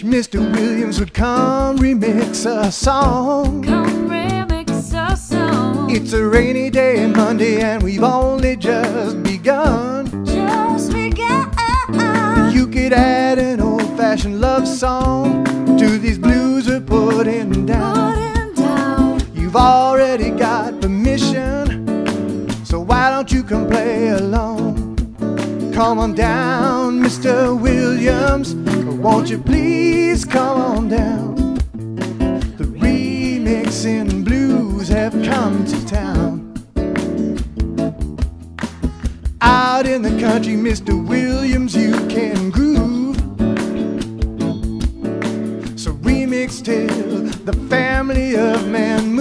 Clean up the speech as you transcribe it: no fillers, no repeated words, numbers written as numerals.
wish Mr. Williams would come remix a song. Come remix a song. It's a rainy day Monday and we've only just begun. Just begun. You could add an old-fashioned love song to these blues we're putting down. You've already got permission, so why don't you come play along? Come on down, Mr. Williams, won't you please come on down? The remixing blues have come to town. Out in the country, Mr. Williams, you can groove. So remix till the family of man